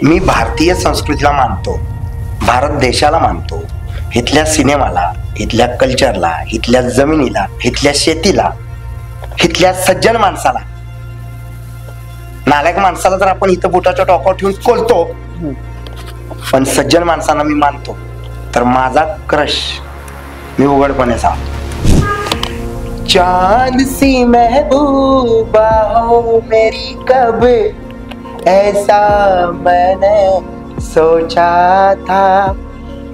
मी भारतीय संस्कृतीला मानतो, भारत देशाला मानतो, इथल्या सिनेमाला, इथल्या कल्चरला, इथल्या जमिनीला, इथल्या शेतीला, इथल्या सज्जन माणसाला. नालायक माणसाला तर आपण इथं बोटाच्या टोकावर ठेवून कोलतो, पण सज्जन माणसांना मी मानतो. तर माझा क्रश मी उघडपणे सांगतो. चांद सी महबूबा हो मेरी कब ऐसा मैंने सोचा था,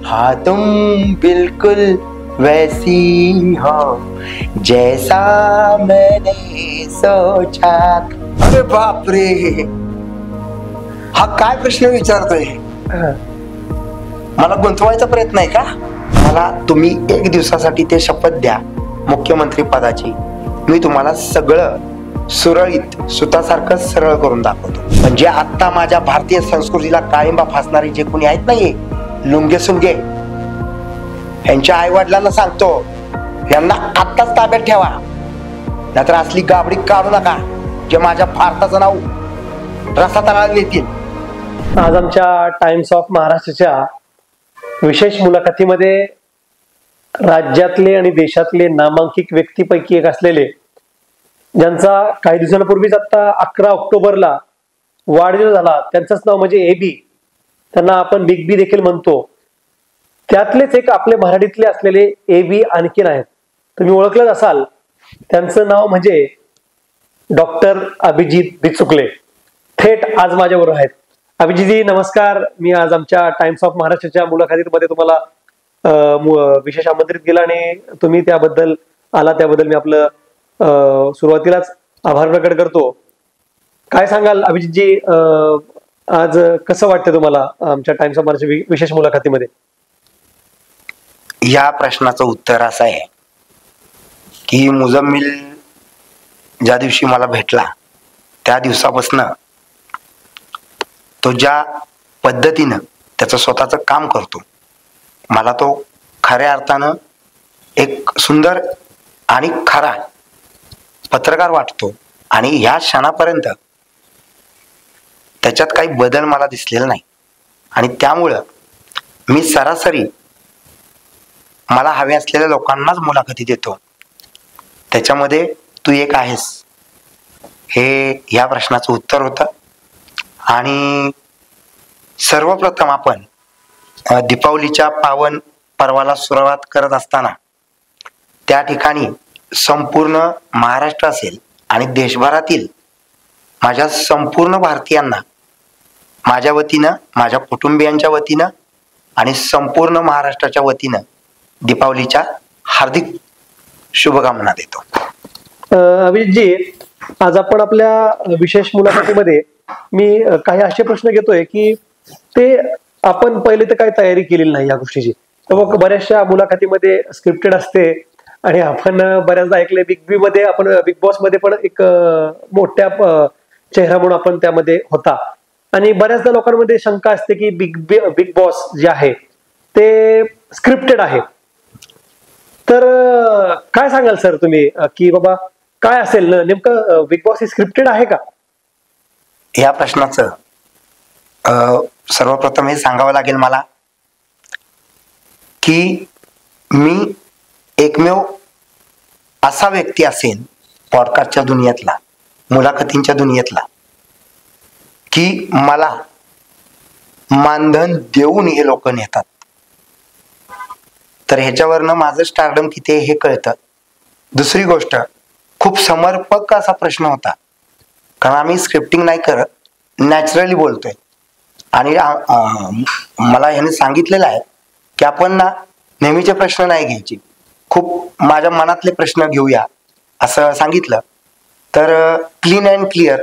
हाँ तुम बिल्कुल वैसी हो जैसा मैंने सोचा था. अरे बाप रे, हा काय प्रश्न विचारतोय? मला गुंतवायचा प्रयत्न आहे का? मला तुम्ही एक दिवसासाठी ते शपथ द्या मुख्यमंत्री पदाची, मी तुम्हाला सगळं सुरळीत सुतासारखं सरळ करून दाखवतो. म्हणजे आता माझ्या भारतीय संस्कृतीला काळिंबा फासणारे जे कोणी आहेत नाही लुंगे सुंगे, यांच्या आई वडिलांना सांगतो यांना आत्ताच ताब्यात ठेवा, नाहीतर असली गाबडी काढू नका जे माझ्या भारताचं नाव रसा तळाला येतील. आज आमच्या टाइम्स ऑफ महाराष्ट्राच्या विशेष मुलाखतीमध्ये राज्यातले आणि देशातले नामांकित व्यक्तीपैकी एक असलेले, ज्यांचा काही दिवसांपूर्वीच आता 11 ऑक्टोबरला वाढदिवस झाला, त्यांचंच नाव म्हणजे एबी, त्यांना आपण बिग बी देखील म्हणतो, त्यातलेच एक आपले मराठीतले असलेले एबी आणखीन आहेत. तुम्ही ओळखलंच असाल, त्यांचं नाव म्हणजे डॉक्टर अभिजित बिचुकले. थेट आज माझ्याबरोबर आहेत. अभिजितजी नमस्कार. मी आज आमच्या टाइम्स ऑफ महाराष्ट्राच्या मुलाखतीमध्ये तुम्हाला विशेष आमंत्रित केलं आणि तुम्ही त्याबद्दल आला, त्याबद्दल मी आपलं सुरुवातीलाच आभार प्रकट करतो. काय सांगाल अभिजितजी, आज कसं वाटतं तुम्हाला आमच्या टाइम्स ऑफ महाराष्ट्र विशेष मुलाखतीमध्ये? या प्रश्नाचं उत्तर असं आहे की मुजम्मिल ज्या दिवशी मला भेटला त्या दिवसापासून तो ज्या पद्धतीनं त्याचं स्वतःचं काम करतो, मला तो खऱ्या अर्थानं एक सुंदर आणि खरा पत्रकार वाटतो. आणि ह्या क्षणापर्यंत त्याच्यात काही बदल मला दिसलेला नाही. आणि त्यामुळं मी सरासरी मला हवे असलेल्या लोकांनाच मुलाखती देतो. त्याच्यामध्ये तू एक आहेस, हे या प्रश्नाचं उत्तर होतं. आणि सर्वप्रथम आपण दीपावलीच्या पावन पर्वाला सुरुवात करत असताना त्या ठिकाणी संपूर्ण महाराष्ट्र असेल आणि देशभरातील माझ्या संपूर्ण भारतीयांना माझ्या वतीनं, माझ्या कुटुंबियांच्या वतीनं आणि संपूर्ण महाराष्ट्राच्या वतीनं दीपावलीच्या हार्दिक शुभकामना देतो. अभिजितजी, आज आपण आपल्या विशेष मुलाखतीमध्ये मी काही असे प्रश्न घेतोय की ते आपण पहिले तर काही तयारी केलेली नाही या गोष्टीची. तर बऱ्याचशा मुलाखतीमध्ये स्क्रिप्टेड असते आणि आपण बऱ्याचदा ऐकले बिग बी मध्ये, आपण बिग बॉस मध्ये पण एक मोठ्या चेहरा म्हणून आपण त्यामध्ये होता. आणि बऱ्याचदा लोकांमध्ये शंका असते की बिग बॉस जे आहे ते स्क्रिप्टेड आहे. तर काय सांगाल सर तुम्ही की बाबा काय असेल नेमकं, बिग बॉस हे स्क्रिप्टेड आहे का? या प्रश्नाचं सर्वप्रथम हे सांगावं लागेल मला की मी एकमेव असा व्यक्ती असेल पॉडकास्टच्या दुनियेतला, मुलाखतींच्या दुनियेतला, की मला मानधन देऊन हे लोक नेतात. तर ह्याच्यावरनं माझं स्टारडम किती हे कळतं. दुसरी गोष्ट, खूप समर्पक असा प्रश्न होता, कारण आम्ही स्क्रिप्टिंग नाही करत, नॅचरली बोलतोय. आणि मला ह्याने सांगितलेलं आहे की आपण ना नेहमीचे प्रश्न नाही घ्यायचे, खूप माझ्या मनातले प्रश्न घेऊया असं सांगितलं. तर क्लीन अँड क्लिअर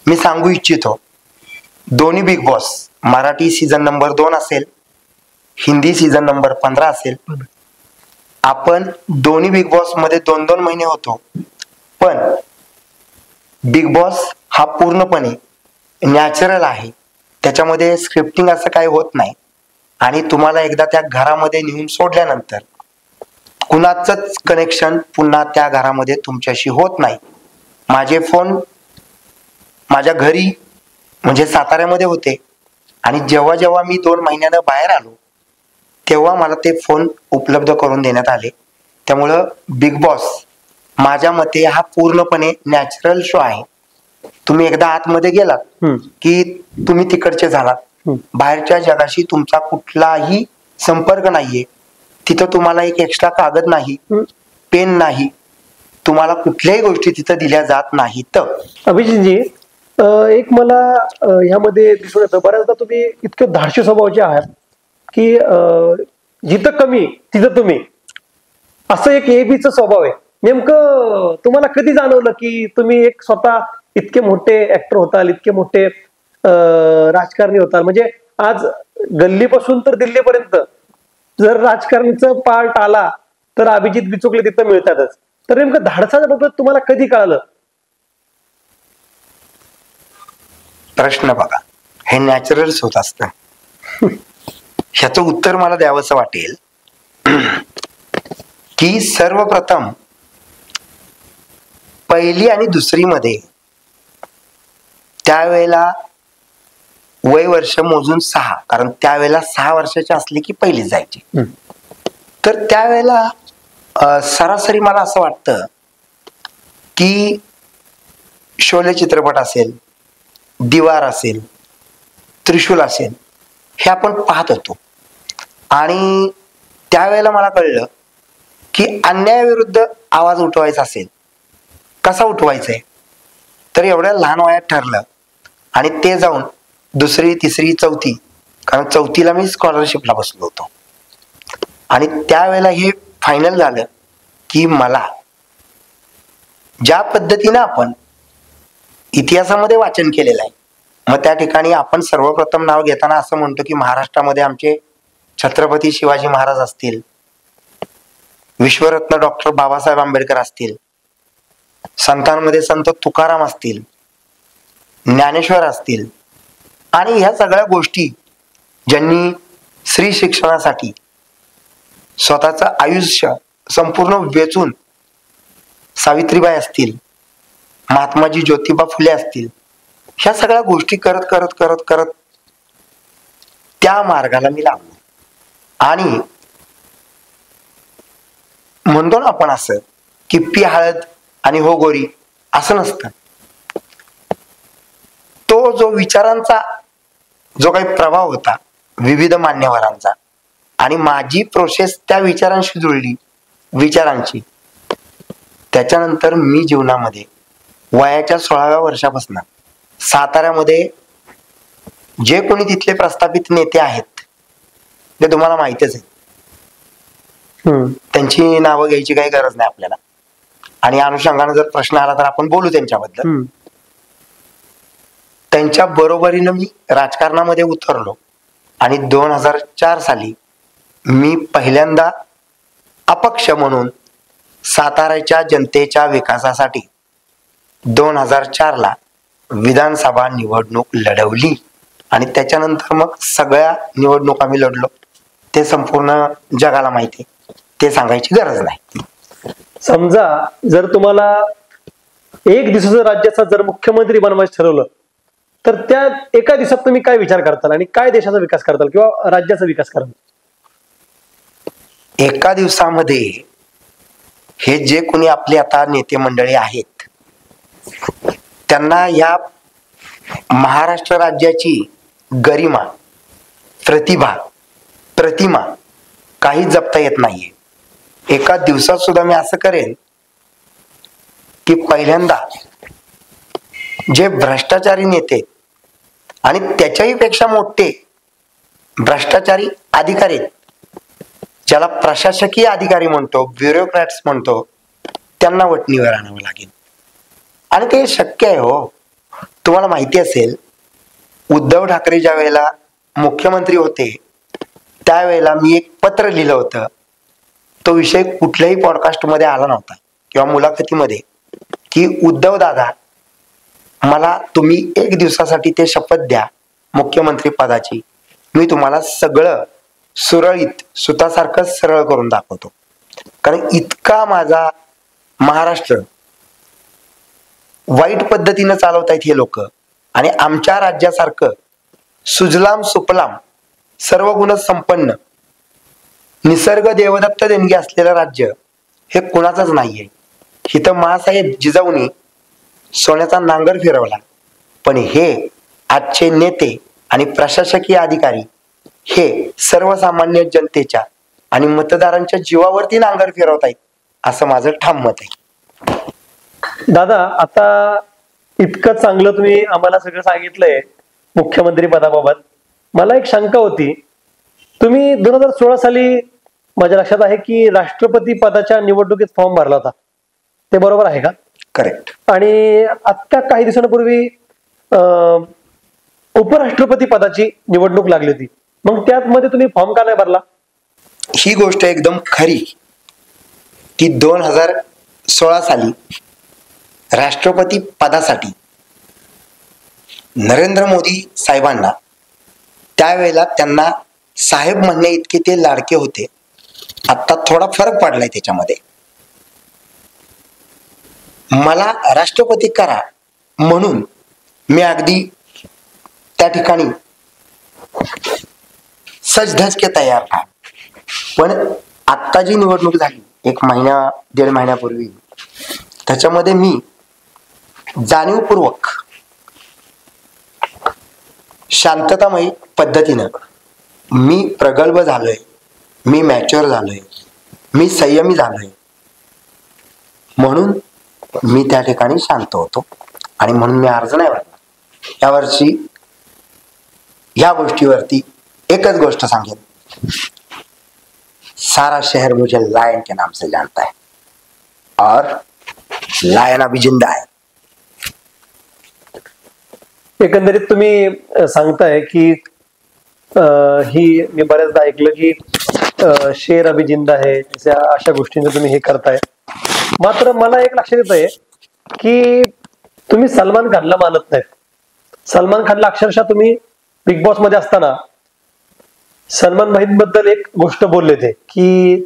मी सांगू इच्छितो, दोन्ही big boss, Marathi season number 2 असेल, हिंदी सीझन नंबर 15 असेल, आपण दोन्ही बिग बॉस मध्ये 2-2 महिने होतो. पण बिग बॉस हा पूर्णपणे नॅचरल आहे, त्याच्यामध्ये स्क्रिप्टिंग असं काही होत नाही. आणि तुम्हाला एकदा त्या घरामध्ये नेऊन सोडल्यानंतर कुणाचंच कनेक्शन पुन्हा त्या घरामध्ये तुमच्याशी होत नाही. माझे फोन माझ्या घरी म्हणजे साताऱ्यामध्ये होते. आणि जेव्हा जेव्हा मी 2 महिन्यानं बाहेर आलो तेव्हा मला ते फोन उपलब्ध करून देण्यात आले. त्यामुळं बिग बॉस माझ्या मते हा पूर्णपणे नॅचरल शो आहे. तुम्ही एकदा आतमध्ये गेलात की तुम्ही तिकडचे झालात. बाहेरच्या जगाशी तुमचा कुठलाही संपर्क नाहीये. तिथं तुम्हाला एक एक्स्ट्रा कागद नाही, पेन नाही, तुम्हाला कुठल्याही गोष्टी तिथं दिल्या जात नाहीत. अभिजितजी, एक मला ह्यामध्ये दिसून येतं, बऱ्याचदा तुम्ही इतके धाडशी स्वभावाचे आहात की जिथं कमी तिथं तुम्ही, असं एक एबीचा स्वभाव आहे. नेमकं तुम्हाला कधी जाणवलं की तुम्ही एक स्वतः इतके मोठे ऍक्टर होताल, इतके मोठे राजकारणी होताल, म्हणजे आज गल्लीपासून तर दिल्लीपर्यंत जर राजकारणाचा पार्ट आला तर अभिजित बिचुकले तिथं मिळतातच. तर नेमकं धाडसाचं बाबत तुम्हाला कधी कळालं? प्रश्न बघा, हे नॅचरल्स होत असतं. ह्याचं उत्तर मला द्यावंसं वाटेल की सर्वप्रथम पहिली आणि दुसरी मध्ये त्यावेळेला वय वर्ष मोजून 6, कारण त्यावेळेला 6 वर्षाची असली की पहिली जायची. तर त्यावेळेला सरासरी मला असं वाटतं की शोले चित्रपट असेल, दिवार असेल, त्रिशूल असेल, हे आपण पाहत होतो. आणि त्यावेळेला मला कळलं की अन्यायाविरुद्ध आवाज उठवायचा असेल, कसा उठवायचा आहे, तर एवढ्या लहान वयात ठरलं. आणि ते जाऊन 2री, 3री, 4थी, कारण 4थीला मी स्कॉलरशिपला बसलो होतो. आणि त्यावेळेला हे फायनल झालं की मला ज्या पद्धतीनं आपण इतिहासामध्ये वाचन केलेलं आहे, मग त्या ठिकाणी आपण सर्वप्रथम नाव घेताना असं म्हणतो की महाराष्ट्रामध्ये आमचे छत्रपती शिवाजी महाराज असतील, विश्वरत्न डॉक्टर बाबासाहेब आंबेडकर असतील, संतांमध्ये संत तुकाराम असतील, ज्ञानेश्वर असतील, आणि ह्या सगळ्या गोष्टी ज्यांनी स्त्री शिक्षणासाठी स्वतःचं आयुष्य संपूर्ण वेचून, सावित्रीबाई असतील, महात्माजी ज्योतिबा फुले असतील, ह्या सगळ्या गोष्टी करत करत करत करत त्या मार्गाला मी लागलो. आणि म्हणतो ना आपण असं की पी हळद आणि हो गोरी, असं नसतं. तो जो विचारांचा जो काही प्रभाव होता विविध मान्यवरांचा, आणि माझी प्रोसेस त्या विचारांशी जुळली, विचारांची, त्याच्यानंतर मी जीवनामध्ये वयाच्या 16व्या वर्षापासून साताऱ्यामध्ये जे कोणी तिथले प्रस्थापित नेते आहेत ते तुम्हाला माहितीच आहे. त्यांची नावं घ्यायची काही गरज नाही आपल्याला, आणि अनुषंगाने जर प्रश्न आला तर आपण बोलू त्यांच्याबद्दल. त्यांच्या बरोबरीनं मी राजकारणामध्ये उतरलो. आणि 2004 साली मी पहिल्यांदा अपक्ष म्हणून साताऱ्याच्या जनतेच्या विकासासाठी 2004 ला विधानसभा निवडणूक लढवली. आणि त्याच्यानंतर मग सगळ्या निवडणुका मी लढलो. ते संपूर्ण जगाला माहिती आहे, ते सांगायची गरज नाही. समजा जर तुम्हाला एक दिवसाचा राज्याचा जर मुख्यमंत्री बनवायचं ठरवलं तर त्या एका दिवसात तुम्ही काय विचार करताल आणि काय देशाचा विकास करताल किंवा राज्याचा विकास करताल? एका दिवसामध्ये हे जे कोणी आपले आता नेते मंडळी आहेत त्यांना या महाराष्ट्र राज्याची गरिमा, प्रतिमा काही जपता येत नाहीये. एका दिवसात सुद्धा मी असं करेन की पहिल्यांदा जे भ्रष्टाचारी नेते आणि त्याच्याही पेक्षा मोठे भ्रष्टाचारी अधिकारी, ज्याला प्रशासकीय अधिकारी म्हणतो, ब्युरोक्रॅट्स म्हणतो, त्यांना वठणीवर आणावं लागेल. आणि ते शक्य आहे हो. तुम्हाला माहिती असेल, उद्धव ठाकरे ज्या वेळेला मुख्यमंत्री होते त्यावेळेला मी एक पत्र लिहिलं होतं. तो विषय कुठल्याही पॉडकास्टमध्ये आला नव्हता किंवा मुलाखतीमध्ये, की उद्धव दादा, मला तुम्ही एक दिवसासाठी ते शपथ द्या मुख्यमंत्री पदाची, मी तुम्हाला सगळं सुरळीत सुतासारखं सरळ करून दाखवतो. कारण इतका माझा महाराष्ट्र वाईट पद्धतीनं चालवतायत हे लोक आणि आमच्या राज्यासारखं सुजलाम सुफलाम सर्व गुण संपन्न निसर्ग देवदत्त देणगी असलेलं राज्य हे कुणाचंच नाहीये. इथं मासाहेब जिजाऊनी सोन्याचा नांगर फिरवला, पण हे आजचे नेते आणि प्रशासकीय अधिकारी हे सर्वसामान्य जनतेच्या आणि मतदारांच्या जीवावरती नांगर फिरवतायत असं माझं ठाम मत आहे. दादा, आता इतकं चांगलं तुम्ही आम्हाला सगळं सांगितलंय मुख्यमंत्री पदाबाबत. मला एक शंका होती. तुम्ही 2016 साली माझ्या लक्षात आहे की राष्ट्रपती पदाच्या निवडणुकीत फॉर्म भरला होता, ते बरोबर आहे का? करेक्ट. आणि आता काही दिवसांपूर्वी उपराष्ट्रपती पदाची निवडणूक लागली होती, मग त्यामध्ये तुम्ही फॉर्म का नाही भरला? ही गोष्ट एकदम खरी की 2016 साली राष्ट्रपती पदासाठी नरेंद्र मोदी साहेबांना त्यावेळेला त्यांना साहेब म्हणणे इतके ते लाडके होते. आता थोडा फरक पडलाय त्याच्यामध्ये. मला राष्ट्रपती करा म्हणून मी अगदी त्या ठिकाणी सजधज के तयार आहे. पण आत्ता जी निवडणूक झाली 1-1.5 महिन्यापूर्वी, त्याच्यामध्ये मी जाणीवपूर्वक शांततामय पद्धतीनं मी प्रगल्भ झालोय, मी मॅच्युअर झालोय, मी संयमी झालोय, म्हणून मी त्या ठिकाणी शांत होतो आणि म्हणून मी अर्ज नाही भरला. यावर्षी या गोष्टीवरती एकच गोष्ट सांगेन, सारा शहर मुझे लायन के नाम से जानता है और लायन अभी जिंदा है. एकंदरीत तुम्ही सांगताय की ही मी बऱ्याचदा ऐकलं की शेर अभी जिंदा है, अशा गोष्टींचं तुम्ही हे करताय. मात्र मला एक लक्षात येत आहे की तुम्ही सलमान खानला मानत नाहीत. सलमान खानला अक्षरशः तुम्ही बिग बॉस मध्ये असताना सलमान भाईंबद्दल एक गोष्ट बोलले ते की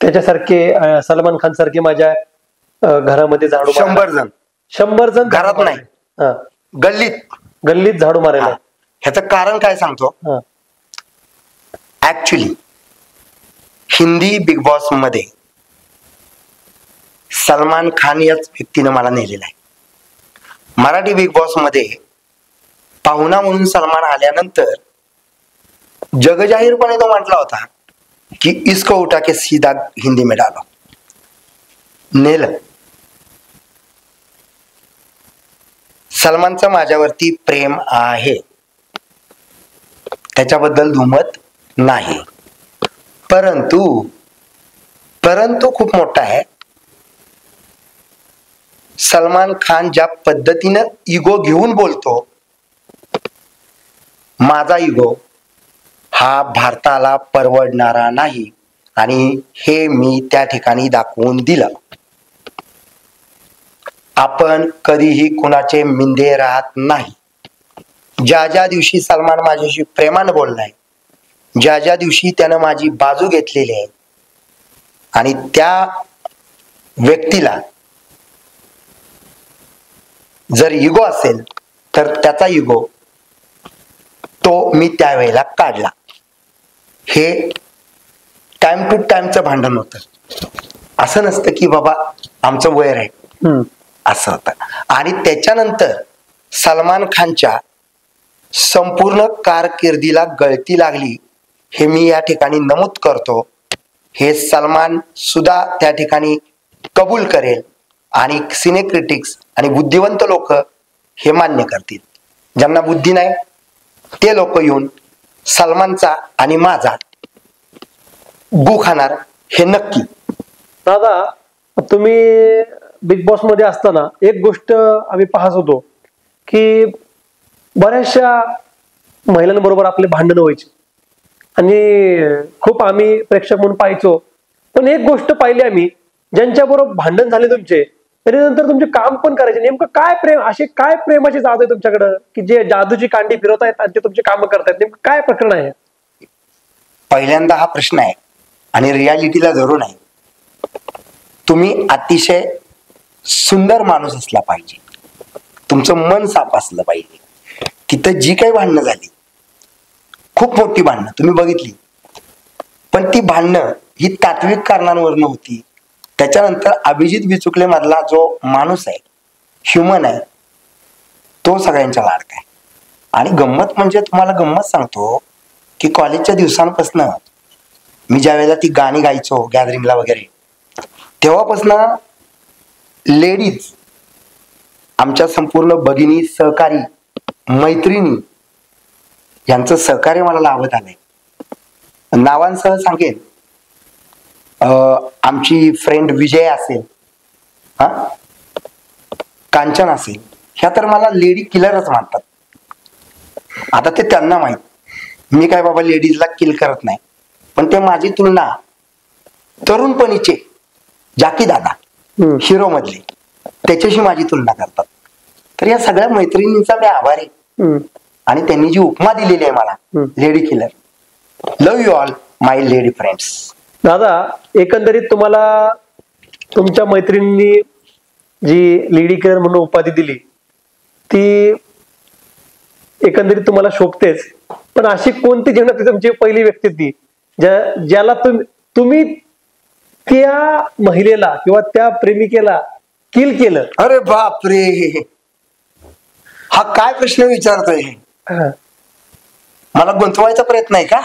त्याच्यासारखे सलमान खान सारखे माझ्या घरामध्ये झाडू 100 जण घरात नाही, गल्लीत झाडू मारायला. ह्याचं कारण काय सांगतो. ऍक्च्युली हिंदी बिग बॉस मध्ये सलमान खान याच व्यक्तीनं मला नेलेला आहे. मराठी बिग बॉस मध्ये पाहुणा म्हणून सलमान आल्यानंतर जगजाहीरपणे तो म्हटला होता की इसको उठा के सीधा हिंदी में डालो. नेलं. सलमानचं माझ्यावरती प्रेम आहे, त्याच्याबद्दल दुमत नाही, परंतु खूप मोठा आहे. सलमान खान ज्या पद्धतीनं इगो घेऊन बोलतो, माझा इगो हा भारताला परवडणारा नाही आणि हे मी त्या ठिकाणी दाखवून दिलं. आपण कधीही कुणाचे मिंदे राहत नाही. ज्या दिवशी सलमान माझ्याशी प्रेमानं बोललाय, ज्या दिवशी त्यानं माझी बाजू घेतलेली आहे आणि त्या व्यक्तीला जर इगो असेल तर त्याचा इगो तो मी त्यावेळेला काढला. हे टाइम टू टाइमचं भांडण होतं. असं नसतं की बाबा आमचं वैर आहे, असं होतं. आणि त्याच्यानंतर सलमान खानच्या संपूर्ण कारकिर्दीला गळती लागली, हे मी या ठिकाणी नमूद करतो. हे सलमान सुद्धा त्या ठिकाणी कबूल करेल आणि सिने क्रिटिक्स आणि बुद्धिवंत लोक हे मान्य करतील. ज्यांना बुद्धी नाही ते लोक येऊन सलमानचा आणि माझा गु खाणार हे नक्की. दादा, तुम्ही बिग बॉस मध्ये असताना एक गोष्ट आम्ही पाहत होतो की बऱ्याचशा महिलांबरोबर आपले भांडण व्हायचे आणि खूप आम्ही प्रेक्षक म्हणून पाहायचो. पण एक गोष्ट पाहिली आम्ही, ज्यांच्याबरोबर भांडण झाले तुमचे तरी नंतर तुमचे काम पण करायचे. नेमकं काय प्रेम, असे काय प्रेमाचे जादू आहे तुमच्याकडं की जे जादूची कांडी फिरवतायत आणि ते तुमचे काम करतायत? नेमकं काय प्रकरण आहे? पहिल्यांदा हा प्रश्न आहे आणि रियालिटीला जरूर आहे. तुम्ही अतिशय सुंदर माणूस असला पाहिजे, तुमचं मन साफ असलं पाहिजे, तिथं जी काही भांडणं झाली, खूप मोठी भांडणं तुम्ही बघितली, पण ती भांडणं ही तात्विक कारणांवर नव्हती. त्याच्यानंतर अभिजित बिचुकले मधला जो माणूस आहे, ह्युमन आहे, तो सगळ्यांच्या लाडका आहे. आणि गंमत म्हणजे तुम्हाला गंमत सांगतो की कॉलेजच्या दिवसांपासून मी ज्या वेळेला ती गाणी गायचो गॅदरिंगला वगैरे, तेव्हापासनं लेडीज आमच्या संपूर्ण भगिनी, सहकारी, मैत्रिणी यांचं सहकार्य मला लाभत आलंय. नावांसह सांगेन, आमची फ्रेंड विजय असेल, कांचन असेल, ह्या तर मला लेडी किलरच मानतात. आता ते त्यांना माहित, मी काय बाबा लेडीजला किल करत नाही, पण ते माझी तुलना तरुणपणीचे जाकी दादा हिरो मधले त्याच्याशी माझी तुलना करतात. तर या सगळ्या मैत्रिणींचा मी आभारी, आणि त्यांनी जी उपमा दिलेली आहे मला lady killer. Love you all my lady friends. दादा, एकंदरीत तुम्हाला तुमच्या मैत्रिणींनी जी लेडी किलर म्हणून उपाधी दिली ती एकंदरीत तुम्हाला शोभतेच, पण अशी कोणती जीवनात तुमची पहिली व्यक्ती ती ज्याला तुम्ही त्या महिलेला किंवा त्या प्रेमिकेला किल केलं? अरे बापरे, हा काय प्रश्न विचारतोय? मला गुंतवायचा प्रयत्न आहे का?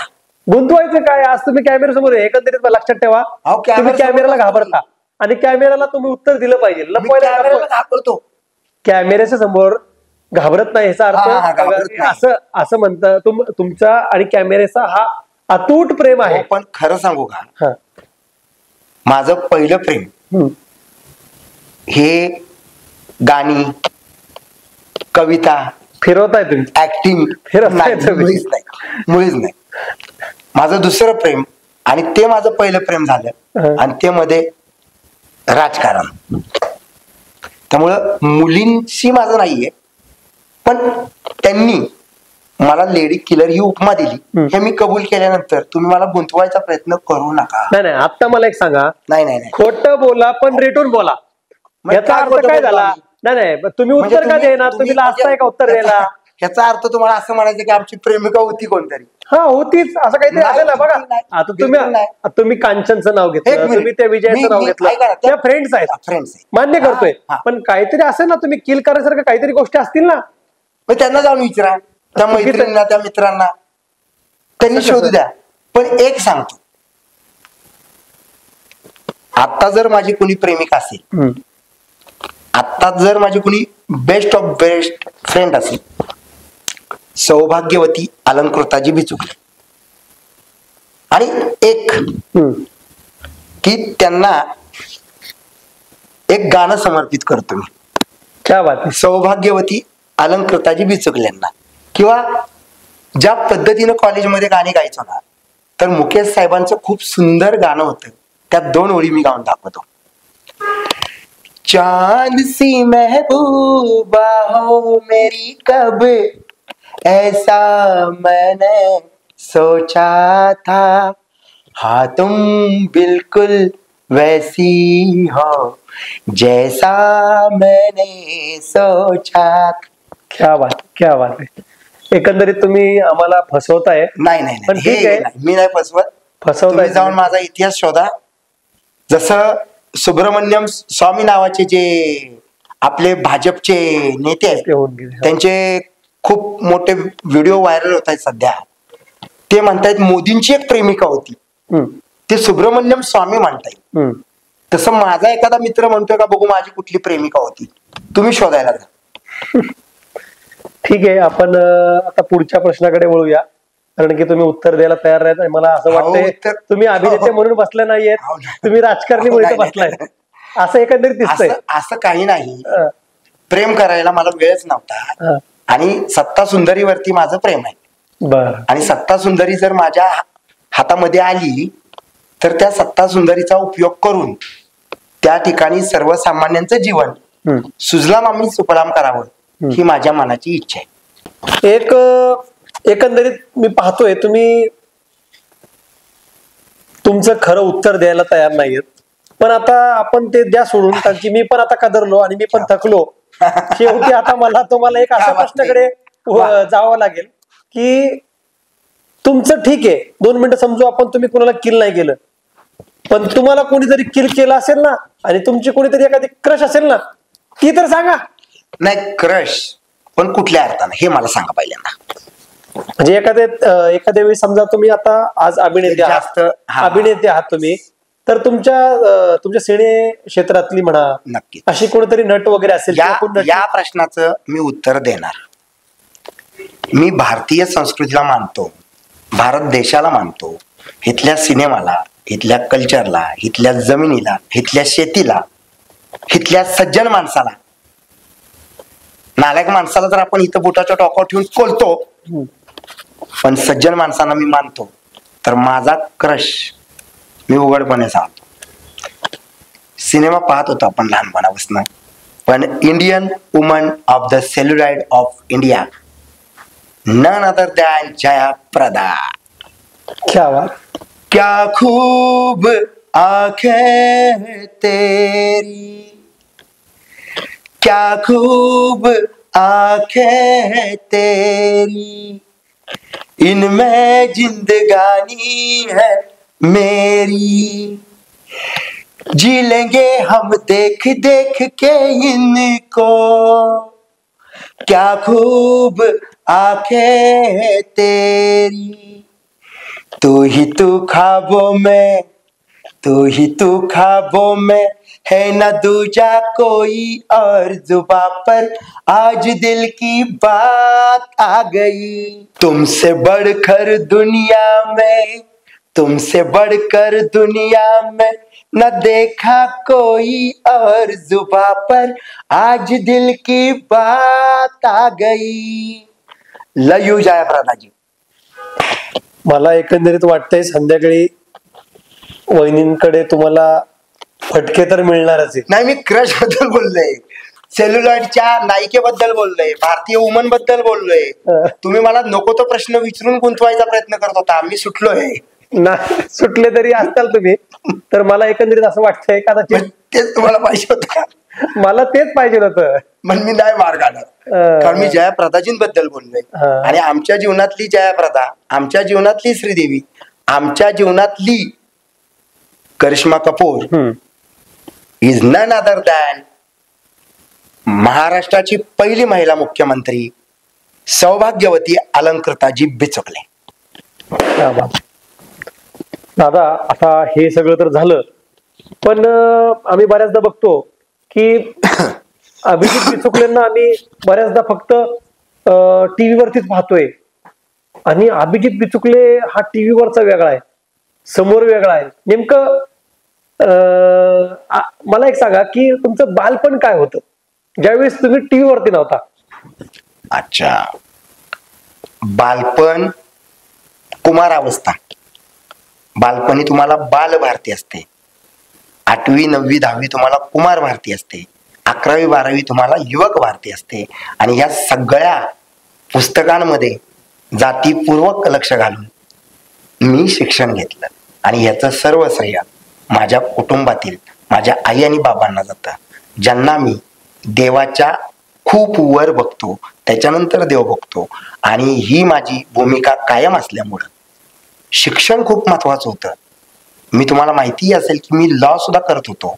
गुंतवायचं काय? आज तुम्ही कॅमेरा समोर आहे, एकंदरीत लक्षात ठेवा, तुम्ही कॅमेराला घाबरता आणि कॅमेराला तुम्ही उत्तर दिलं पाहिजे. घाबरतो, कॅमेऱ्याच्या समोर घाबरत नाही, याचा अर्थ असं म्हणतं तुमचा आणि कॅमेऱ्याचा हा अतूट प्रेम आहे. पण खरं सांगू का, माझं पहिलं प्रेम हे गाणी, कविता, फिरवताय तुम्ही, ऍक्टिंग, मुळीच नाही. माझं दुसरं प्रेम, आणि ते माझं पहिलं प्रेम झालं, आणि ते मध्ये राजकारण. त्यामुळं मुलींशी माझं नाहीये, पण त्यांनी मला लेडी किलर ही उपमा दिली हे मी कबूल केल्यानंतर तुम्ही मला गुंतवायचा प्रयत्न करू नका. नाही, आता मला एक सांगा. नाही, खोटं बोला पण रेटून बोला, याचा अर्थ काय झाला? नाही, तुम्ही उत्तर का देणार? तुम्ही लाजताय का उत्तर द्यायला? याचा अर्थ तुम्हाला असं म्हणायचं की आमची प्रेमिका होती कोणतरी? हा, होतीच, असं काहीतरी असेल ना. बघा, आता तुम्ही कांचनचं नाव घेतलं, तुम्ही त्या विजयाचं नाव घेतलं, त्या फ्रेंड्स आहेत, मान्य करतोय, पण काहीतरी असेल ना, तुम्ही किल करायसारखं काहीतरी गोष्टी असतील ना. त्यांना जाऊन विचारा, त्या मैत्रिणींना, त्या मित्रांना, त्यांनी शोधू द्या. पण एक सांगतो, आता जर माझी कोणी प्रेमिका असेल, आता जर माझी कोणी बेस्ट ऑफ बेस्ट फ्रेंड असेल, सौभाग्यवती अलंकृताजी बिचुकले, आणि एक की त्यांना एक गाणं समर्पित करतो मी. क्या बात. सौभाग्यवती अलंकृताजी बिचुकल्यांना, किंवा ज्या पद्धतीनं कॉलेजमध्ये गाणी गायचो ना, तर मुकेश साहेबांचं खूप सुंदर गाणं होतं, त्यात 2 ओळी मी गाऊन दाखवतो. चांद सी महबूबा हो मेरी कब ऐसा मैंने सोचा था, हाँ तुम बिल्कुल वैसी हो जैसा मैंने सोचा. क्या बात, क्या बात आहे. एकंदरीत तुम्ही आम्हाला फसवताय. नाही, पण ठीक आहे, मी नाही फसवत. फसवताय. जाऊन माझा इतिहास शोधा. जसं सुब्रमण्यम स्वामी नावाचे जे आपले भाजपचे नेते आहेत, त्यांचे खूप मोठे व्हिडिओ व्हायरल होत आहेत सध्या. ते म्हणतायत मोदींची एक प्रेमिका होती, ते सुब्रमण्यम स्वामी म्हणतायत. तसं माझा एखादा मित्र म्हणतोय का बघू माझी कुठली प्रेमिका होती, तुम्ही शोधायला जा. ठीक आहे, आपण आता पुढच्या प्रश्नाकडे वळूया, कारण की तुम्ही उत्तर द्यायला तयार नाहीत. मला असं वाटतंय तुम्ही अभिनेते म्हणून बसले नाहीयेत, तुम्ही राजकारणी म्हणून बसलाय, असं एकंदरीत दिसतंय. असं काही नाही, प्रेम करायला मला वेळच नव्हता, आणि सत्ता सुंदरीवरती माझं प्रेम आहे. आणि सत्ता सुंदरी जर माझ्या हातामध्ये आली तर त्या सत्ता सुंदरीचा उपयोग करून त्या ठिकाणी सर्वसामान्यांचं जीवन सुजलाम आम्ही सुफलाम करावं ही माझ्या मनाची इच्छा आहे. एकंदरीत मी पाहतोय तुम्ही तुमचं खरं उत्तर द्यायला तयार नाहीयेत, पण आता आपण ते द्या सोडून, कारण की मी पण आता कदरलो आणि मी पण थकलो. शेवटी आता मला तुम्हाला एक अशा प्रश्नाकडे जावं लागेल की तुमचं ठीक आहे 2 मिनिटं समजू आपण, तुम्ही कोणाला किल नाही केलं, पण तुम्हाला कोणीतरी किल केलं असेल ना आणि तुमची कोणीतरी एखादी क्रश असेल ना, ती तर सांगा. नाही, क्रश पण कुठल्या अर्थाने हे मला सांगा पहिल्यांदा. म्हणजे एखाद्या वेळी समजा तुम्ही आता आज अभिनेते आहात तुम्ही, तर तुमच्या सिने क्षेत्रातली म्हणा नक्की अशी कोणीतरी नट वगैरे असेल. या प्रश्नाचं मी उत्तर देणार. मी भारतीय संस्कृतीला मानतो, भारत देशाला मानतो, इथल्या सिनेमाला, इथल्या कल्चरला, इथल्या जमिनीला, इथल्या शेतीला, इथल्या सज्जन माणसाला. नालायक माणसाला तर आपण इथं बोटाच्या टोकावर ठेवून कोलतो, पण सज्जन माणसांना मी मानतो. तर माझा क्रश मी उघडपणे सांगतो. सिनेमा पाहत होतो आपण लहानपणापासून, पण Indian woman of the celluloid of India, none other than Jaya Prada. क्या बात. क्या खूब आंखें तेरी, क्या खूब आंखें तेरी, इनमें जिंदगानी है मेरी, जी लेंगे हम देख देख के इनको, क्या खूब आंखें है तेरी, तू ही तू ख्वाबों में, तू ही तू ख्वाबों में, है न दूजा कोई और, जुबां पर आज दिल की बात आ गई. तुमसे बढ़कर दुनिया में, तुमसे बढ़कर दुनिया में, न देखा कोई और, जुबां पर आज दिल की बात आ गई. लयू जयाप्रदाजी. मला एकंदरीत वाटतंय संध्याकाळी वहिनींकडे तुम्हाला फटके तर मिळणारच आहे. नाही, मी क्रश बद्दल बोललोय, सेल्युलॉइडच्या नायिकेबद्दल बोललोय, भारतीय वुमन बद्दल बोललोय. तुम्ही मला नको तो प्रश्न विचारून गुंतवायचा प्रयत्न करत होता. मी सुटलोय. नाही सुटले तरी असताल तुम्ही, तर मला एकंदरीत असं वाटतंय कदाचित तेच तुम्हाला पाहिजे होतं का? मला तेच पाहिजे होतं. पण मी नाही मार्ग आला, कारण मी जयाप्रदाजींबद्दल बोललोय. आणि आमच्या जीवनातली जयाप्रदा, आमच्या जीवनातली श्रीदेवी, आमच्या जीवनातली Karisma Kapoor is none other than महाराष्ट्राची पहिली महिला मुख्यमंत्री सौभाग्यवती अलंकृताजी बिचुकले. दादा, आता हे सगळं तर झालं, पण आम्ही बऱ्याचदा बघतो की अभिजित बिचुकलेंना आम्ही बऱ्याचदा फक्त टीव्ही वरतीच पाहतोय, आणि अभिजित बिचुकले हा टीव्ही वरचा वेगळा आहे, समोर वेगळा आहे. नेमकं मला एक सांगा की तुमचं बालपण काय होतं ज्यावेळेस तुम्ही टीव्ही वरती नव्हता? अच्छा, बालपण, कुमारावस्था. बालपणी तुम्हाला बाल भारती असते, 8वी 9वी 10वी तुम्हाला कुमार भारती असते, 11वी 12वी तुम्हाला युवक भारती असते. आणि या सगळ्या पुस्तकांमध्ये जातीपूर्वक लक्ष घालून मी शिक्षण घेतलं, आणि याचं सर्व श्रेय माझ्या कुटुंबातील माझ्या आई आणि बाबांना जातं, ज्यांना मी देवाच्या खूप वर बघतो, त्याच्यानंतर देव बघतो. आणि ही माझी भूमिका कायम असल्यामुळं शिक्षण खूप महत्वाचं होतं. मी तुम्हाला माहिती असेल की मी लॉ सुद्धा करत होतो,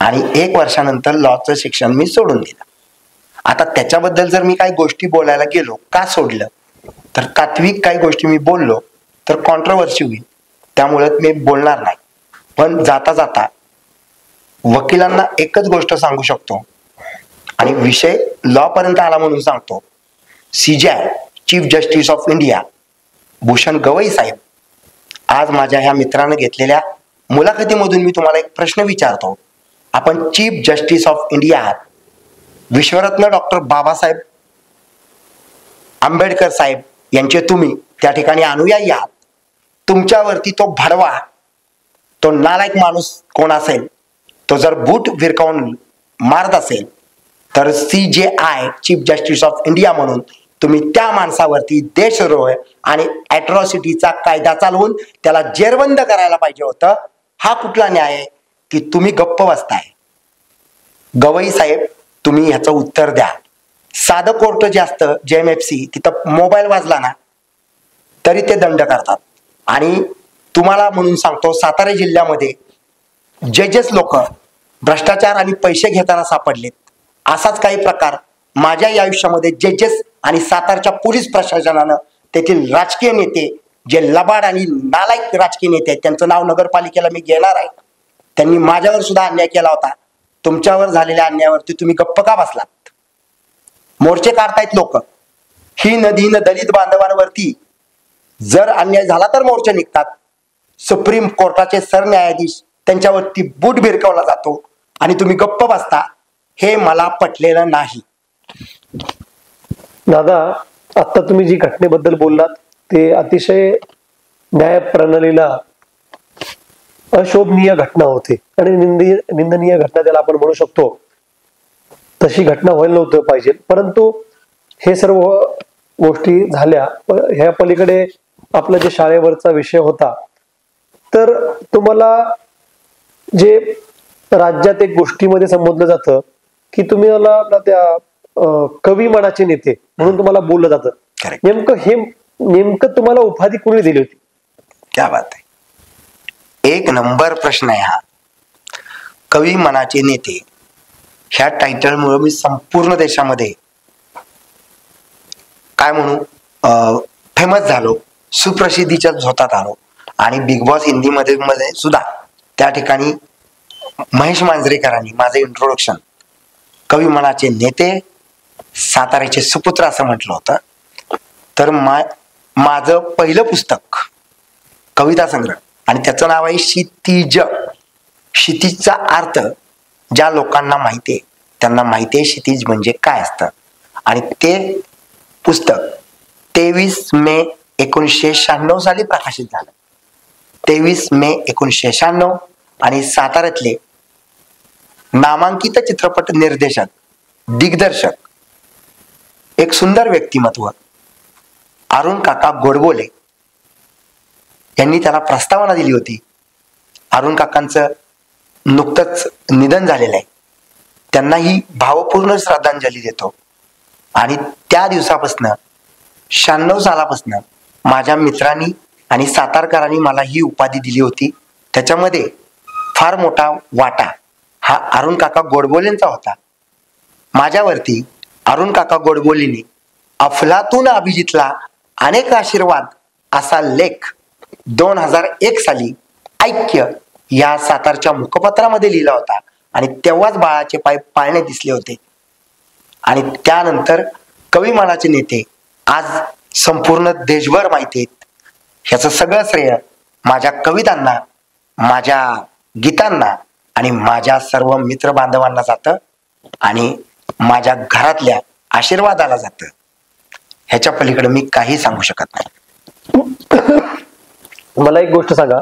आणि 1 वर्षानंतर लॉचं शिक्षण मी सोडून दिलं. आता त्याच्याबद्दल जर मी काही गोष्टी बोलायला गेलो, का सोडलं, तर तात्विक काही गोष्टी मी बोललो तर कॉन्ट्रोवर्सी होईल, त्यामुळे मी बोलणार नाही. पण जाता जाता वकिलांना एकच गोष्ट सांगू शकतो, आणि विषय लॉ पर्यंत आला म्हणून सांगतो. CJI chief justice of India Bhushan Gavai साहेब, आज माझ्या ह्या मित्रानं घेतलेल्या मुलाखतीमधून मी तुम्हाला एक प्रश्न विचारतो. आपण चीफ जस्टिस ऑफ इंडिया आहात, विश्वरत्न डॉक्टर बाबासाहेब आंबेडकर साहेब यांचे तुम्ही त्या ठिकाणी अनुयायी आहात. तुमच्यावरती तो भडवा, तो नालायक माणूस कोण असेल, तो जर बूट विरकावून मारत असेल, तर CJI chief justice of India म्हणून तुम्ही त्या माणसावरती देशद्रोह आणि ॲट्रॉसिटीचा कायदा चालवून त्याला जेरबंद करायला पाहिजे होतं. हा कुठला न्याय आहे की तुम्ही गप्प बसताय? गवई साहेब, तुम्ही ह्याचं उत्तर द्या. साधं कोर्ट जे असतं JMFC, तिथं मोबाईल वाजला ना तरी ते दंड करतात. आणि तुम्हाला म्हणून सांगतो, सातारा जिल्ह्यामध्ये जजेस लोक भ्रष्टाचार आणि पैसे घेताना सापडलेत. असाच काही प्रकार माझ्या या आयुष्यामध्ये जजेस आणि सातारच्या पोलीस प्रशासनानं, तेथील राजकीय नेते जे लबाड आणि नालायक राजकीय नेते आहेत, त्यांचं नाव नगरपालिकेला मी घेणार आहे. त्यांनी माझ्यावर सुद्धा अन्याय केला होता. तुमच्यावर झालेल्या अन्यायावरती तुम्ही गप्प का बसलात? मोर्चे काढतायत लोक. ही नदीनं दलित बांधवांवरती जर अन्याय झाला तर मोर्चे निघतात. सुप्रीम कोर्टाचे सरन्यायाधीश त्यांच्यावरती बूट भिरकवला जातो आणि तुम्ही गप्प बसता. हे मला पटलेलं नाही. दादा, आता तुम्ही जी घटनेबद्दल बोललात ते अतिशय न्याय प्रणालीला अशोभनीय घटना होती आणि निंदनीय घटना त्याला आपण म्हणू शकतो. तशी घटना व्हायला नव्हतं पाहिजे, परंतु हे सर्व गोष्टी झाल्या. ह्या पलीकडे आपला जे शाळेवरचा विषय होता, तर तुम्हाला जे राज्यात एक गोष्टीमध्ये संबोधलं जातं की तुम्ही मला त्या कवी मनाचे नेते म्हणून तुम्हाला बोललं जातं. नेमकं तुम्हाला उपाधी कोणी दिली होती? क्या बात आहे. एक नंबर प्रश्न आहे हा. कवी मनाचे नेते ह्या टायटलमुळे मी संपूर्ण देशामध्ये काय म्हणू फेमस झालो, सुप्रसिद्धीच्या झोतात आलो. आणि बिग बॉस हिंदीमध्ये सुद्धा त्या ठिकाणी महेश मांजरेकरांनी माझं इंट्रोडक्शन कवी मनाचे नेते, साताऱ्याचे सुपुत्र असं म्हटलं होतं. तर माझं पहिलं पुस्तक कविता संग्रह, आणि त्याचं नाव आहे क्षितिज. क्षितिजचा अर्थ ज्या लोकांना माहिती आहे त्यांना माहिती आहे क्षितिज म्हणजे काय असतं. आणि ते पुस्तक 23 मे 1996 साली प्रकाशित झालं. 23 मे 1996. आणि साताऱ्यातले नामांकित चित्रपट निर्देशक, दिग्दर्शक, एक सुंदर व्यक्तिमत्व अरुण काका गोडबोले यांनी त्याला प्रस्तावना दिली होती. अरुण काकांचं नुकतंच निधन झालेलं आहे. त्यांनाही भावपूर्ण श्रद्धांजली देतो. आणि त्या दिवसापासून 96 सालापासून माझ्या मित्रांनी आणि सातारकरांनी मला ही उपाधी दिली होती. त्याच्यामध्ये फार मोठा वाटा हा अरुण काका गोडबोलेंचा होता. माझ्यावरती अरुण काका गोडबोलेंनी अफलातून अभिजितला अनेक आशीर्वाद असा लेख 2001 साली ऐक्य या सातारच्या मुखपत्रामध्ये लिहिला होता. आणि तेव्हाच बाळाचे पाय पाळणे दिसले होते. आणि त्यानंतर कवी मनाचे नेते आज संपूर्ण देशभर माहिती आहेत. ह्याचं सगळं श्रेय माझ्या कवितांना, माझ्या गीतांना आणि माझ्या सर्व मित्र बांधवांना जातं आणि माझ्या घरातल्या आशीर्वादाला जातं. ह्याच्या पलीकडे मी काही सांगू शकत नाही. मला एक गोष्ट सांगा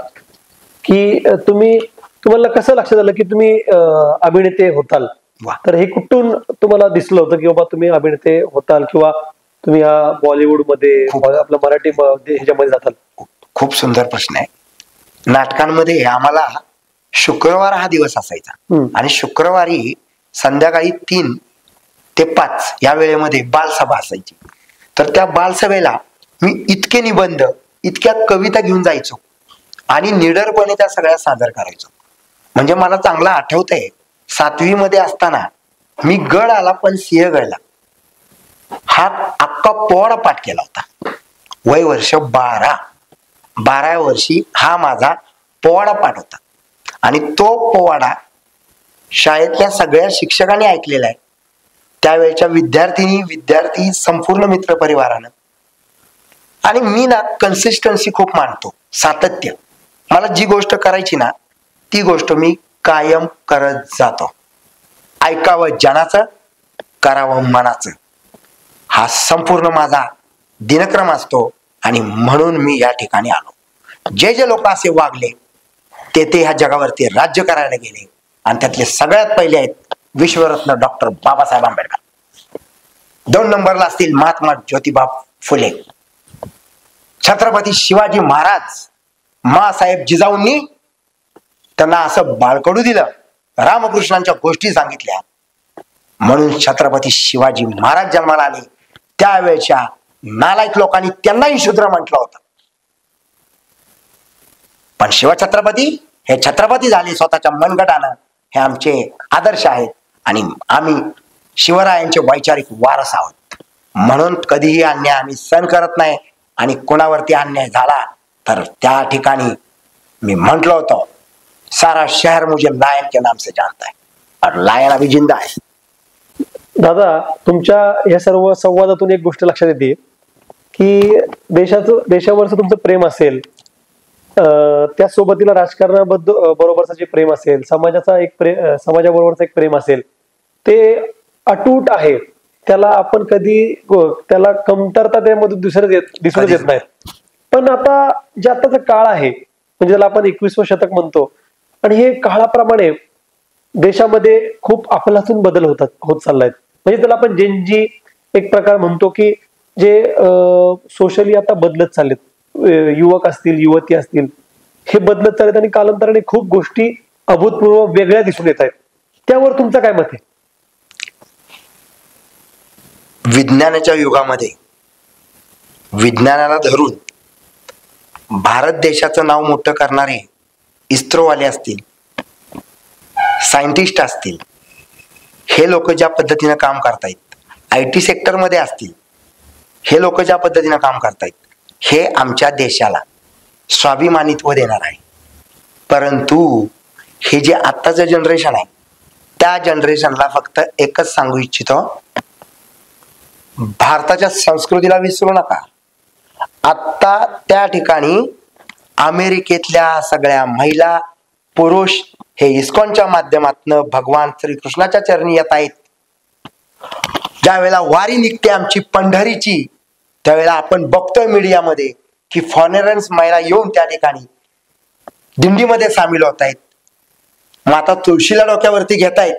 की तुम्हाला कसं लक्षात आलं की तुम्ही अभिनेते होताल? तर हे कुठून तुम्हाला दिसलं होतं की बाबा तुम्ही अभिनेते होताल किंवा तुम्ही या बॉलिवूड मध्ये आपलं मराठी ह्याच्यामध्ये जाताल? खूप सुंदर प्रश्न आहे. नाटकांमध्ये आम्हाला शुक्रवार हा दिवस असायचा आणि शुक्रवारी संध्याकाळी 3 ते 5 या वेळेमध्ये बालसभा असायची. तर त्या बालसभेला मी इतके निबंध, इतक्या कविता घेऊन जायचो आणि निडरपणे त्या सगळ्या सादर करायचो. म्हणजे मला चांगलं आठवतंय, 7वी मध्ये असताना मी गड आला पण सिंह गळला हा अख्खा पोवाडा पाठ केला होता. वय वर्ष 12व्या वर्षी हा माझा पोवाडा पाठ होता. आणि तो पोवाडा शाळेतल्या सगळ्या शिक्षकांनी ऐकलेला आहे. त्यावेळेच्या विद्यार्थी संपूर्ण मित्रपरिवारानं. आणि मी ना कन्सिस्टन्सी खूप मानतो, सातत्य. मला जी गोष्ट करायची ना ती गोष्ट मी कायम करत जातो. ऐकावं जनाचं, करावं मनाचं, हा संपूर्ण माझा दिनक्रम असतो. आणि म्हणून मी या ठिकाणी आलो. जे लोक असे वागले ते ह्या जगावरती राज्य करायला गेले. आणि त्यातले सगळ्यात पहिले आहेत विश्वरत्न डॉक्टर बाबासाहेब आंबेडकर. 2 नंबरला असतील महात्मा ज्योतिबा फुले, छत्रपती शिवाजी महाराज. माँसाहेब जिजाऊंनी त्यांना असं बाळकडू दिलं, रामकृष्णांच्या गोष्टी सांगितल्या. म्हणून छत्रपती शिवाजी महाराज जन्माला आले त्यावेळेच्या नालायक लोकांनी त्यांनाही शूद्र म्हटलं होतं. पण शिवछत्रपती हे छत्रपती झाले स्वतःच्या मनगटानं. हे आमचे आदर्श आहेत आणि आम्ही शिवरायांचे वैचारिक वारस आहोत. म्हणून कधीही अन्याय आम्ही सहन करत नाही आणि कोणावरती अन्याय झाला तर त्या ठिकाणी मी म्हंटल होतो, सारा शहर मुझे लायन के नाम से जानता है और लायन अभी जिंदा है. दादा, तुमच्या या सर्व संवादातून एक गोष्ट लक्षात येते की देशावरचं तुमचं प्रेम असेल, त्यासोबतीला राजकारणाबद्दल बरोबरचं जे प्रेम असेल, समाजाबरोबरचं एक प्रेम असेल, ते अटूट आहे. त्याला आपण कधी त्याला कमतरता त्यामध्ये दिसून येत नाही. पण आता जे आताचा काळ आहे, म्हणजे त्याला आपण 21वं शतक म्हणतो, आणि हे काळाप्रमाणे देशामध्ये खूप अफलातून बदल होत चाललाय. म्हणजे त्याला आपण जेनजी एक प्रकार म्हणतो की जे सोशली आता बदलत चाललेत, युवक असतील, युवती असतील, हे बदलत चाललेत आणि कालांतराने खूप गोष्टी अभूतपूर्व वेगळ्या दिसून येत आहेत. त्यावर तुमचं काय मत आहे? विज्ञानाच्या युगामध्ये विज्ञानाला धरून भारत देशाचं नाव मोठं करणारे इस्रोवाले असतील, सायंटिस्ट असतील, हे लोक ज्या पद्धतीनं काम करतायत, IT सेक्टरमध्ये असतील, हे लोक ज्या पद्धतीनं काम करतायत, हे आमच्या देशाला स्वाभिमानित्व देणार आहे. परंतु हे जे आत्ताचं जनरेशन आहे, त्या जनरेशनला फक्त एकच सांगू इच्छितो, भारताच्या संस्कृतीला विसरू नका. आत्ता त्या ठिकाणी अमेरिकेतल्या सगळ्या महिला पुरुष हे इस्कॉनच्या माध्यमातून भगवान श्रीकृष्णाच्या चरणी येत आहेत. ज्या वेळेला वारी निघते आमची पंढरीची, त्यावेळेला आपण बघतोय मीडियामध्ये की फॉरेनर्स महिला येऊन त्या ठिकाणी दिंडीमध्ये सामील होत आहेत, माता तुळशीला डोक्यावरती घेत आहेत.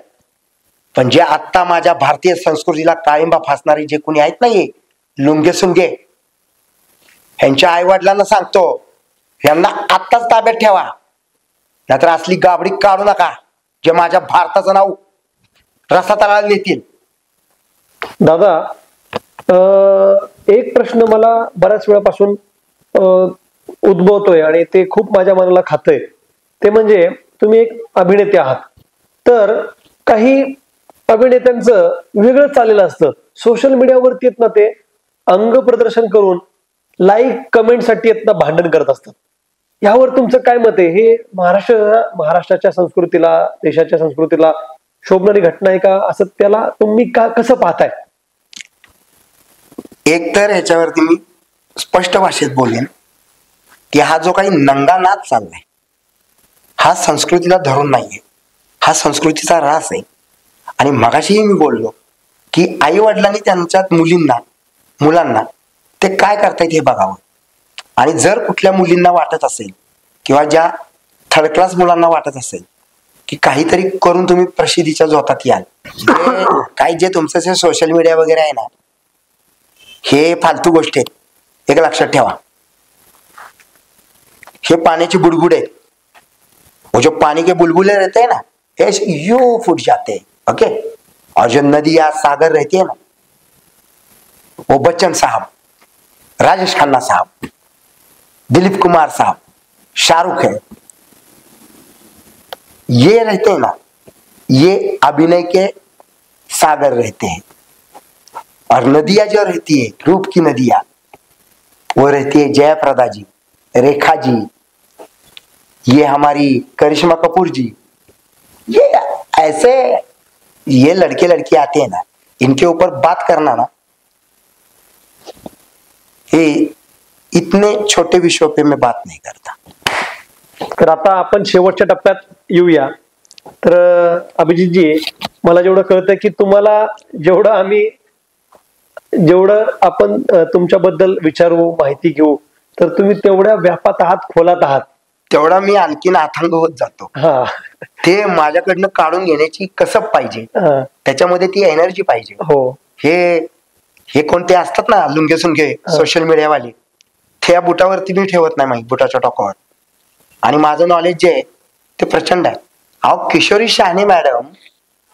पण जे आत्ता माझ्या भारतीय संस्कृतीला काळिंबा फासणारे जे कोणी आहेत नाहीये, लुंगे सुंगे, ह्यांच्या आई वडिलांना सांगतो, यांना आत्ताच ताब्यात ठेवा, नाहीतर असली गाबडी काढू नका जे माझ्या भारताचं नाव रसातळाला नेतील. दादा, एक प्रश्न मला बऱ्याच वेळापासून उद्भवतोय आणि ते खूप माझ्या मनाला खातंय. ते म्हणजे तुम्ही एक अभिनेते आहात, तर काही अभिनेत्यांचं वेगळं चाललेलं असतं. सोशल मीडियावरती येत ना, ते अंग प्रदर्शन करून लाईक कमेंटसाठी येत ना भांडण करत असतात. यावर तुमचं काय मत आहे? हे महाराष्ट्राच्या संस्कृतीला, देशाच्या संस्कृतीला शोभणारी घटना आहे का, असं त्याला तुम्ही कसं पाहताय? एक तर ह्याच्यावरती मी स्पष्ट भाषेत बोलेन की हा जो काही नंगा नाच चाललाय, हा संस्कृतीला धरून नाहीये, हा संस्कृतीचा ऱ्हास आहे. आणि मगाशीही मी बोललो की आई वडिलांनी त्यांच्यात मुलांना ते काय करतायत हे बघावं. आणि जर कुठल्या मुलींना वाटत असेल किंवा ज्या थर्ड क्लास मुलांना वाटत असेल की काहीतरी करून तुम्ही प्रसिद्धीच्या झोतात याल, काही जे तुमचं सोशल मीडिया वगैरे आहे ना, हे फालतू गोष्टी आहेत. एक लक्षात ठेवा, हे पाण्याची बुडबुड आहेत. वो जो पानी के बुलबुले रहते हैं ना, ऐसे यूं फूट जाते हैं. ओके, और जो नदी या सागर रहती है ना, वो बच्चन साहब, राजेश खन्ना साहब, दिलीप कुमार साहब, शाहरुख है, ये रहते हैं ना, ये अभिनय के सागर रहते हैं. और नदियां जो रहती है, रूप की नदियां, वो रहती है जयाप्रदा जी, रेखा जी, ये हमारी करिश्मा कपूर जी. ये ऐसे ये लड़के लड़की आते हैं ना, इनके ऊपर बात करना ना, ये इतने छोटे विषयों पे मैं बात नहीं करता. तर आता आपण शेवटच्या टप्प्यात येऊया. तर अभिजितजी, मला जेवढं कळतंय की तुम्हाला जेवढं आपण तुमच्याबद्दल विचारू, माहिती घेऊ, तर तुम्ही तेवढ्या व्यापात आहात, खोलात आहात, तेवढा मी आणखीन अथांग होत जातो. ते माझ्याकडनं काढून घेण्याची कसब पाहिजे, त्याच्यामध्ये ती एनर्जी पाहिजे. हो, हे कोणते असतात ना लुंगे सुंगे सोशल मीडियावाले, त्या बुटावरती मी ठेवत नाही माहिती, बुटाच्या टोकावर. आणि माझं नॉलेज जे आहे ते प्रचंड आहे. अहो, किशोरी शहाणे मॅडम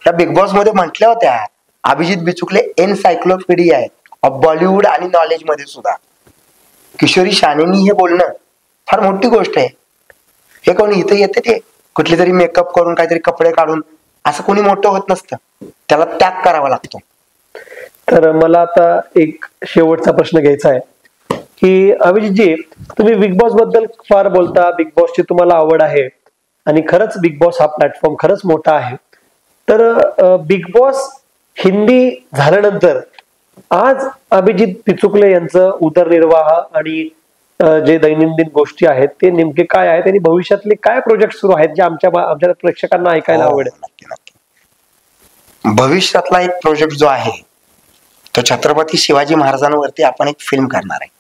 या बिग बॉस मध्ये म्हटल्या होत्या अभिजित बिचुकले एनसायक्लोपीडिया आहे ऑफ बॉलिवूड आणि नॉलेज मध्ये सुद्धा. किशोरी शानेनी हे बोलणं फार मोठी गोष्ट आहे. हे कोणी इथे येते ते कुठले तरी मेकअप करून काहीतरी कपडे काढून असं कोणी मोठं होत नसतं, त्याला त्याग करावा लागतो. तर मला आता एक शेवटचा प्रश्न घ्यायचा आहे की अभिजितजी, तुम्ही बिग बॉस बद्दल फार बोलता, बिग बॉसची तुम्हाला आवड आहे आणि खरंच बिग बॉस हा प्लॅटफॉर्म खरंच मोठा आहे. तर बिग बॉस हिंदी झाल्यानंतर आज अभिजित बिचुकले यांचं उदरनिर्वाह आणि जे दैनंदिन गोष्टी आहेत ते नेमके काय आहेत आणि भविष्यातले काय प्रोजेक्ट सुरू आहेत जे आमच्या प्रेक्षकांना ऐकायला आवडेल? नक्की नक्की. भविष्यातला एक प्रोजेक्ट जो आहे तो छत्रपती शिवाजी महाराजांवरती आपण एक फिल्म करणार आहे.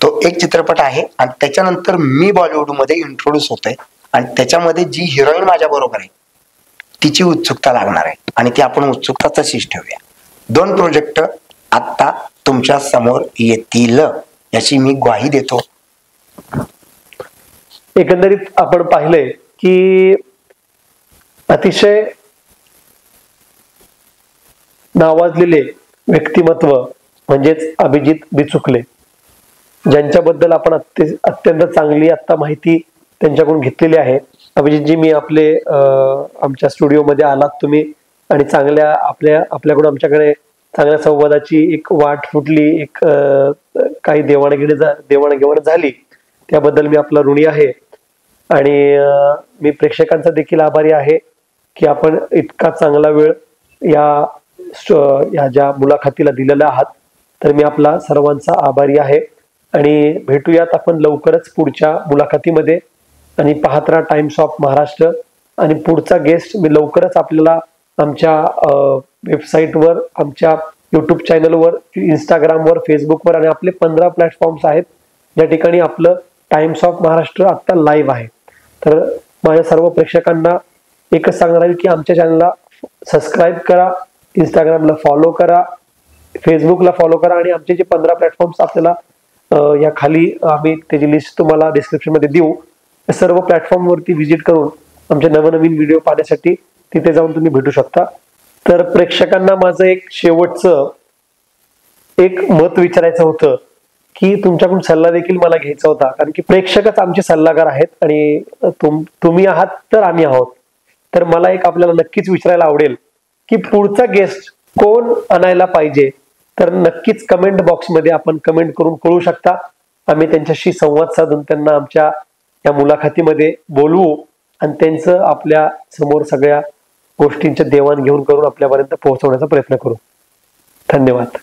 तो एक चित्रपट आहे आणि त्याच्यानंतर मी बॉलिवूडमध्ये इंट्रोड्यूस होतोय आणि त्याच्यामध्ये जी हिरोईन माझ्या बरोबर आहे तिची उत्सुकता लागणार आहे आणि ती आपण उत्सुकता तशीच ठेवूया. 2 प्रोजेक्ट आत्ता तुमच्या समोर येतील याची मी ग्वाही देतो. एकंदरीत आपण पाहिलंय की अतिशय नावाजलेले व्यक्तिमत्व म्हणजेच अभिजित बिचुकले, ज्यांच्याबद्दल आपण अत्यंत चांगली आता माहिती त्यांच्याकडून घेतलेली आहे. अभिजितजी, मी आमच्या स्टुडिओमध्ये आलात तुम्ही आणि आपल्याकडून आमच्याकडे चांगल्या संवादाची एक वाट फुटली, एक काही देवाणघेवाण झाली, त्याबद्दल मी आपला ऋणी आहे. आणि मी प्रेक्षकांचा देखील आभारी आहे की आपण इतका चांगला वेळ या ज्या मुलाखतीला दिलेला आहात. तर मी आपला सर्वांचा आभारी आहे आणि भेटूयात आपण लवकरच पुढच्या मुलाखतीमध्ये. आणि पाहत राहा टाइम्स ऑफ महाराष्ट्र. आणि पुढचा गेस्ट मी लवकरच आपल्याला आमच्या वेबसाईटवर, आमच्या युट्यूब चॅनलवर, इंस्टाग्रामवर, फेसबुकवर आणि आपले 15 प्लॅटफॉर्म्स आहेत ज्या ठिकाणी आपलं टाइम्स ऑफ महाराष्ट्र आता लाईव्ह आहे. तर माझ्या सर्व प्रेक्षकांना एकच सांगणार आहे की आमच्या चॅनलला सबस्क्राईब करा, इंस्टाग्रामला फॉलो करा, फेसबुकला फॉलो करा आणि आमचे जे 15 प्लॅटफॉर्म्स आपल्याला या खाली आम्ही त्याची लिस्ट तुम्हाला डिस्क्रिप्शन मध्ये देऊ. सर्व प्लॅटफॉर्मवरती व्हिजिट करून आमचे नवनवीन व्हिडिओ पाहण्यासाठी तिथे जाऊन तुम्ही भेटू शकता. तर प्रेक्षकांना माझं एक शेवटचं एक मत विचारायचं होतं की तुमच्याकडून सल्ला देखील मला घ्यायचा होता, कारण की प्रेक्षकच आमचे सल्लागार आहेत आणि तुम्ही आहात तर आम्ही आहोत. तर मला एक आपल्याला नक्कीच विचारायला आवडेल की पुढचा गेस्ट कोण आणायला पाहिजे. तर नक्कीच कमेंट बॉक्समध्ये आपण कमेंट करून कळू शकता. आम्ही त्यांच्याशी संवाद साधून त्यांना आमच्या या मुलाखतीमध्ये बोलवू आणि त्यांचं आपल्या समोर सगळ्या गोष्टींचे देवाणघेवाण करून आपल्यापर्यंत पोहोचवण्याचा प्रयत्न करू. धन्यवाद.